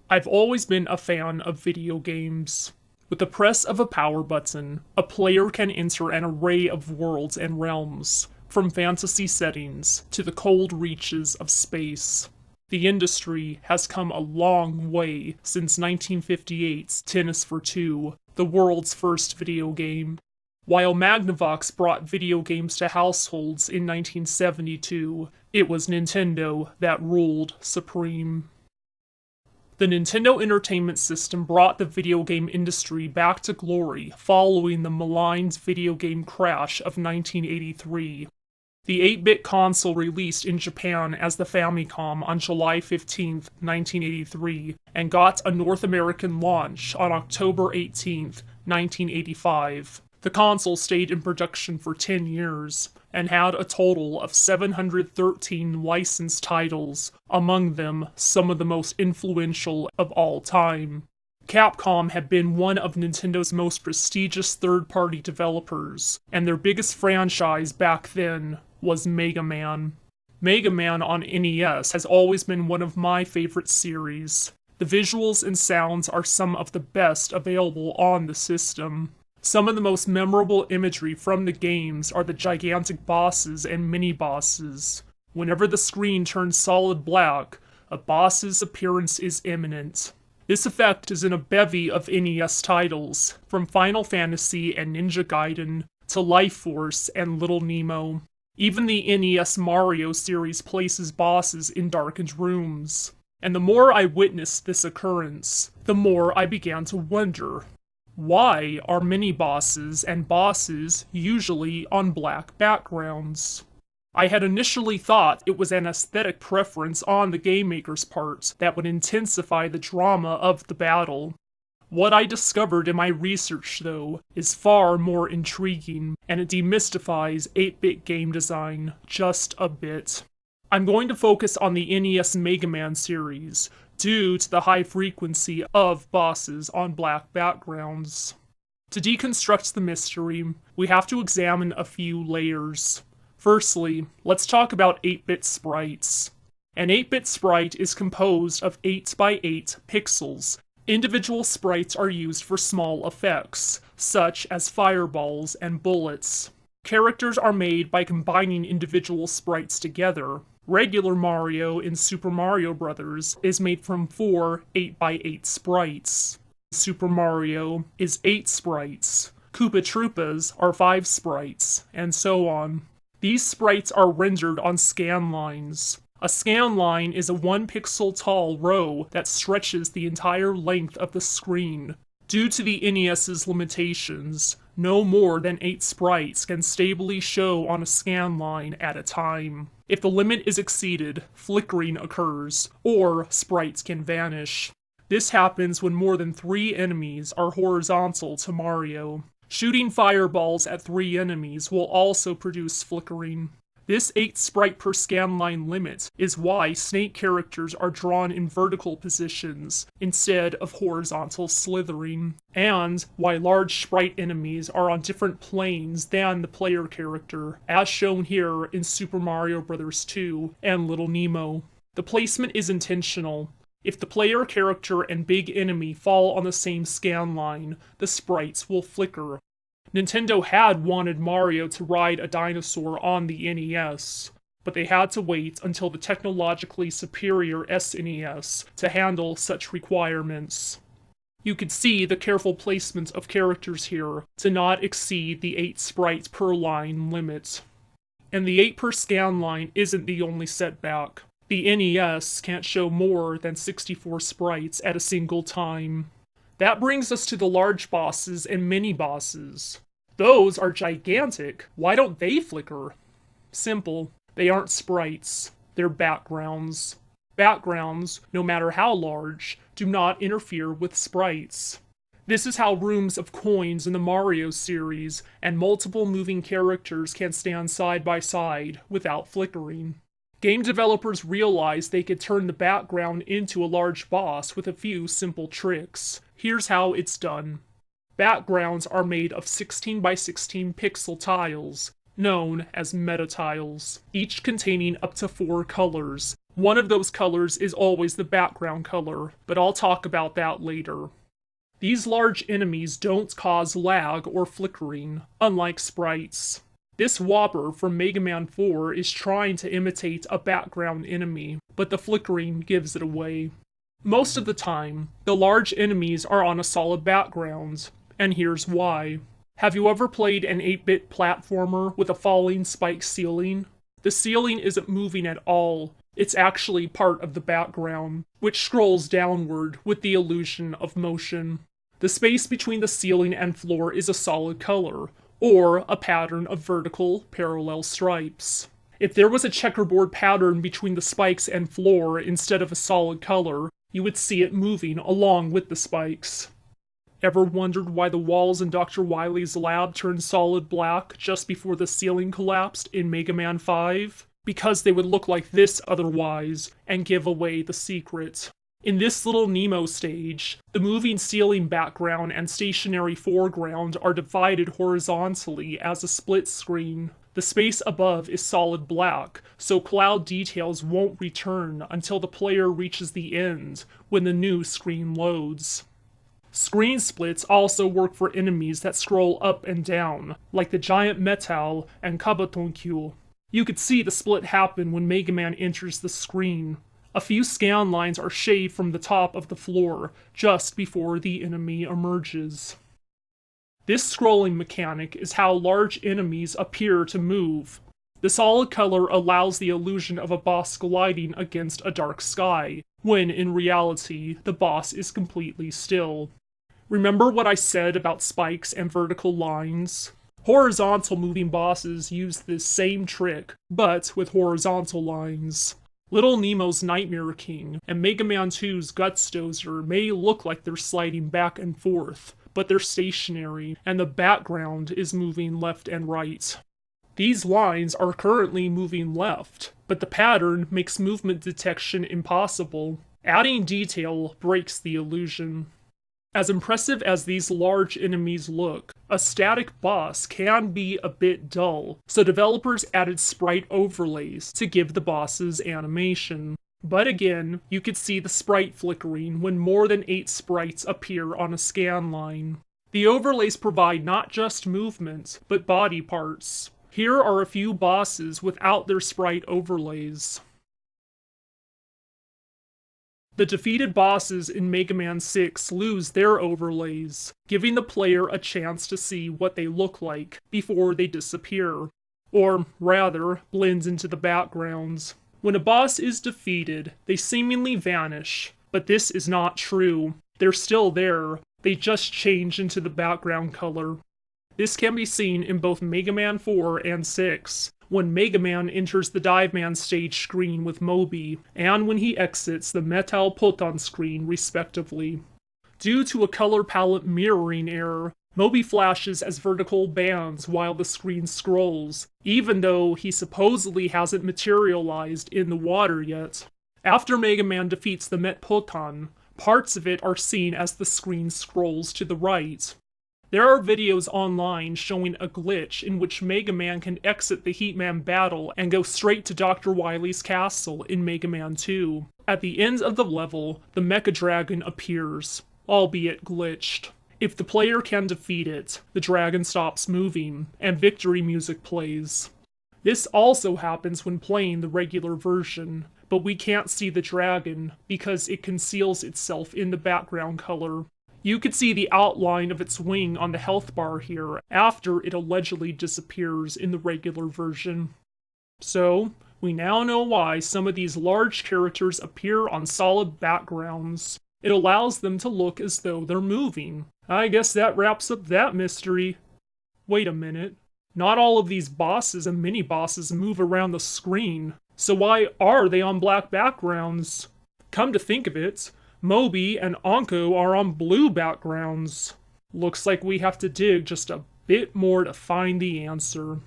I've always been a fan of video games. With the press of a power button, a player can enter an array of worlds and realms, from fantasy settings to the cold reaches of space. The industry has come a long way since 1958's Tennis for Two, the world's first video game. While Magnavox brought video games to households in 1972, it was Nintendo that ruled supreme. The Nintendo Entertainment System brought the video game industry back to glory following the maligned video game crash of 1983. The 8-bit console released in Japan as the Famicom on July 15, 1983, and got a North American launch on October 18, 1985. The console stayed in production for 10 years, and had a total of 713 licensed titles, among them some of the most influential of all time. Capcom had been one of Nintendo's most prestigious third-party developers, and their biggest franchise back then was Mega Man. Mega Man on NES has always been one of my favorite series. The visuals and sounds are some of the best available on the system. Some of the most memorable imagery from the games are the gigantic bosses and mini-bosses. Whenever the screen turns solid black, a boss's appearance is imminent. This effect is in a bevy of NES titles, from Final Fantasy and Ninja Gaiden to Life Force and Little Nemo. Even the NES Mario series places bosses in darkened rooms. And the more I witnessed this occurrence, the more I began to wonder, why are mini-bosses and bosses usually on black backgrounds? I had initially thought it was an aesthetic preference on the game maker's part that would intensify the drama of the battle. What I discovered in my research, though, is far more intriguing, and it demystifies 8-bit game design just a bit. I'm going to focus on the NES Mega Man series, due to the high frequency of bosses on black backgrounds. To deconstruct the mystery, we have to examine a few layers. Firstly, let's talk about 8-bit sprites. An 8-bit sprite is composed of 8 by 8 pixels. Individual sprites are used for small effects, such as fireballs and bullets. Characters are made by combining individual sprites together. Regular Mario in Super Mario Bros. Is made from 4 8 by 8 sprites. Super Mario is 8 sprites. Koopa Troopas are 5 sprites, and so on. These sprites are rendered on scan lines. A scan line is a 1-pixel tall row that stretches the entire length of the screen. Due to the NES's limitations, no more than 8 sprites can stably show on a scan line at a time. If the limit is exceeded, flickering occurs, or sprites can vanish. This happens when more than 3 enemies are horizontal to Mario. Shooting fireballs at 3 enemies will also produce flickering. This 8 sprite per scan line limit is why Snake characters are drawn in vertical positions instead of horizontal slithering, and why large sprite enemies are on different planes than the player character, as shown here in Super Mario Bros. 2 and Little Nemo. The placement is intentional. If the player character and big enemy fall on the same scan line, the sprites will flicker. Nintendo had wanted Mario to ride a dinosaur on the NES, but they had to wait until the technologically superior SNES to handle such requirements. You could see the careful placement of characters here to not exceed the 8 sprites per line limit. And the 8 per scan line isn't the only setback. The NES can't show more than 64 sprites at a single time. That brings us to the large bosses and mini-bosses. Those are gigantic. Why don't they flicker? Simple. They aren't sprites. They're backgrounds. Backgrounds, no matter how large, do not interfere with sprites. This is how rooms of coins in the Mario series and multiple moving characters can stand side by side without flickering. Game developers realized they could turn the background into a large boss with a few simple tricks. Here's how it's done. Backgrounds are made of 16 by 16 pixel tiles, known as meta tiles, each containing up to 4 colors. One of those colors is always the background color, but I'll talk about that later. These large enemies don't cause lag or flickering, unlike sprites. This Whopper from Mega Man 4 is trying to imitate a background enemy, but the flickering gives it away. Most of the time, the large enemies are on a solid background, and here's why. Have you ever played an 8-bit platformer with a falling spike ceiling? The ceiling isn't moving at all. It's actually part of the background, which scrolls downward with the illusion of motion. The space between the ceiling and floor is a solid color, or a pattern of vertical, parallel stripes. If there was a checkerboard pattern between the spikes and floor instead of a solid color, you would see it moving along with the spikes. Ever wondered why the walls in Dr. Wily's lab turned solid black just before the ceiling collapsed in Mega Man 5? Because they would look like this otherwise, and give away the secret. In this little Nemo stage, the moving ceiling background and stationary foreground are divided horizontally as a split screen. The space above is solid black, so cloud details won't return until the player reaches the end, when the new screen loads. Screen splits also work for enemies that scroll up and down, like the giant Metal and Kabatonkyu. You could see the split happen when Mega Man enters the screen. A few scan lines are shaved from the top of the floor, just before the enemy emerges. This scrolling mechanic is how large enemies appear to move. The solid color allows the illusion of a boss gliding against a dark sky, when in reality, the boss is completely still. Remember what I said about spikes and vertical lines? Horizontal moving bosses use this same trick, but with horizontal lines. Little Nemo's Nightmare King and Mega Man 2's Gutsdozer may look like they're sliding back and forth, but they're stationary, and the background is moving left and right. These lines are currently moving left, but the pattern makes movement detection impossible. Adding detail breaks the illusion. As impressive as these large enemies look, a static boss can be a bit dull, so developers added sprite overlays to give the bosses animation. But again, you could see the sprite flickering when more than 8 sprites appear on a scan line. The overlays provide not just movement, but body parts. Here are a few bosses without their sprite overlays. The defeated bosses in Mega Man 6 lose their overlays, giving the player a chance to see what they look like before they disappear, or rather, blend into the backgrounds. When a boss is defeated, they seemingly vanish, but this is not true. They're still there, they just change into the background color. This can be seen in both Mega Man 4 and 6, when Mega Man enters the Dive Man stage screen with Moby, and when he exits the Metal Poton screen respectively. Due to a color palette mirroring error, Moby flashes as vertical bands while the screen scrolls, even though he supposedly hasn't materialized in the water yet. After Mega Man defeats the Met Poton, parts of it are seen as the screen scrolls to the right. There are videos online showing a glitch in which Mega Man can exit the Heatman battle and go straight to Dr. Wily's castle in Mega Man 2. At the end of the level, the Mecha Dragon appears, albeit glitched. If the player can defeat it, the dragon stops moving, and victory music plays. This also happens when playing the regular version, but we can't see the dragon because it conceals itself in the background color. You could see the outline of its wing on the health bar here after it allegedly disappears in the regular version. So, we now know why some of these large characters appear on solid backgrounds. It allows them to look as though they're moving. I guess that wraps up that mystery. Wait a minute. Not all of these bosses and mini-bosses move around the screen, so why are they on black backgrounds? Come to think of it, Moby and Anko are on blue backgrounds. Looks like we have to dig just a bit more to find the answer.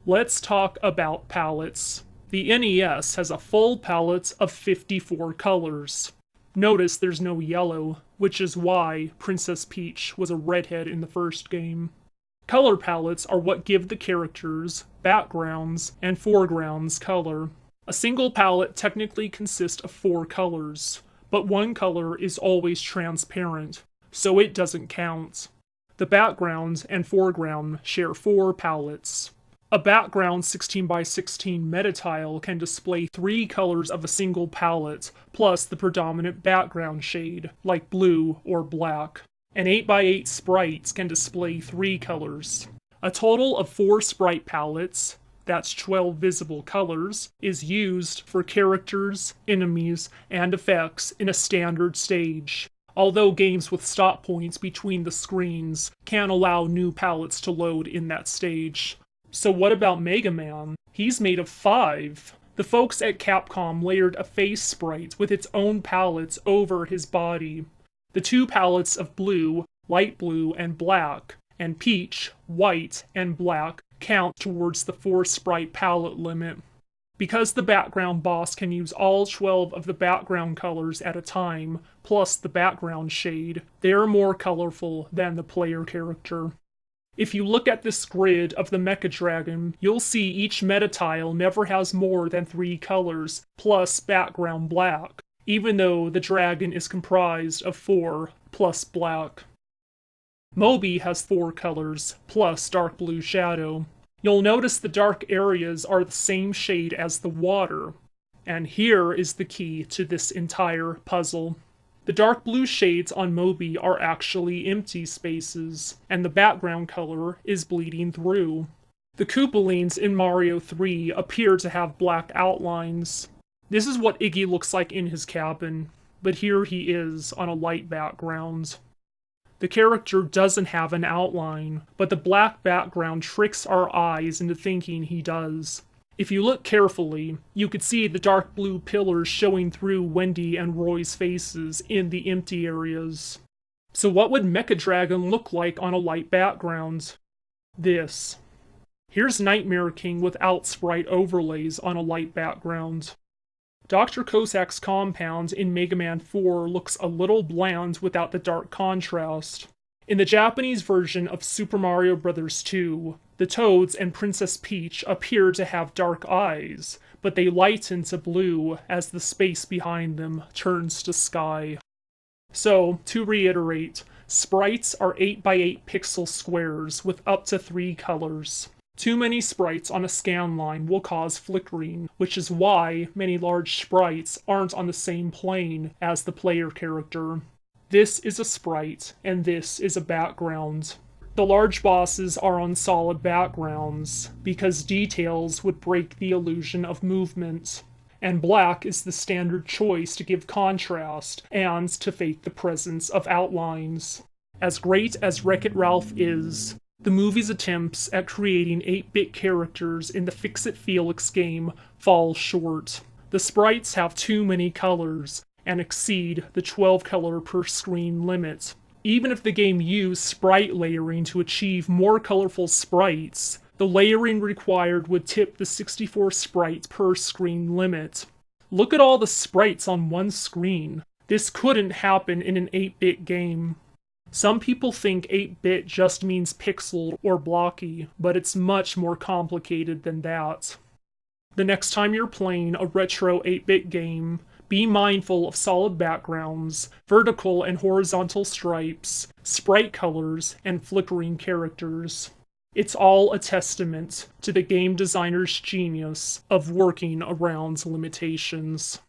Let's talk about palettes. The NES has a full palette of 54 colors. Notice there's no yellow, which is why Princess Peach was a redhead in the first game. Color palettes are what give the characters, backgrounds, and foregrounds color. A single palette technically consists of 4 colors, but one color is always transparent, so it doesn't count. The background and foreground share 4 palettes. A background 16 by 16 metatile can display 3 colors of a single palette, plus the predominant background shade, like blue or black. An 8 by 8 sprite can display 3 colors. A total of 4 sprite palettes, that's 12 visible colors, is used for characters, enemies, and effects in a standard stage. Although games with stop points between the screens can allow new palettes to load in that stage. So what about Mega Man? He's made of 5. The folks at Capcom layered a face sprite with its own palettes over his body. The 2 palettes of blue, light blue, and black, and peach, white, and black count towards the 4 sprite palette limit. Because the background boss can use all 12 of the background colors at a time, plus the background shade, they are more colorful than the player character. If you look at this grid of the Mecha Dragon, you'll see each metatile never has more than 3 colors, plus background black, even though the dragon is comprised of 4 plus black. Moby has 4 colors, plus dark blue shadow. You'll notice the dark areas are the same shade as the water, and here is the key to this entire puzzle. The dark blue shades on Moby are actually empty spaces, and the background color is bleeding through. The Koopalings in Mario 3 appear to have black outlines. This is what Iggy looks like in his cabin, but here he is on a light background. The character doesn't have an outline, but the black background tricks our eyes into thinking he does. If you look carefully, you could see the dark blue pillars showing through Wendy and Roy's faces in the empty areas. So what would Mecha Dragon look like on a light background? This. Here's Nightmare King without sprite overlays on a light background. Dr. Cossack's compound in Mega Man 4 looks a little bland without the dark contrast. In the Japanese version of Super Mario Bros. 2, the Toads and Princess Peach appear to have dark eyes, but they lighten to blue as the space behind them turns to sky. So, to reiterate, sprites are 8 by 8 pixel squares with up to 3 colors. Too many sprites on a scan line will cause flickering, which is why many large sprites aren't on the same plane as the player character. This is a sprite, and this is a background. The large bosses are on solid backgrounds, because details would break the illusion of movement. And black is the standard choice to give contrast, and to fake the presence of outlines. As great as Wreck-It Ralph is, the movie's attempts at creating 8-bit characters in the Fix-It Felix game fall short. The sprites have too many colors, and exceed the 12-color per screen limit. Even if the game used sprite layering to achieve more colorful sprites, the layering required would tip the 64 sprites per screen limit. Look at all the sprites on one screen. This couldn't happen in an 8-bit game. Some people think 8-bit just means pixeled or blocky, but it's much more complicated than that. The next time you're playing a retro 8-bit game, be mindful of solid backgrounds, vertical and horizontal stripes, sprite colors, and flickering characters. It's all a testament to the game designer's genius of working around limitations.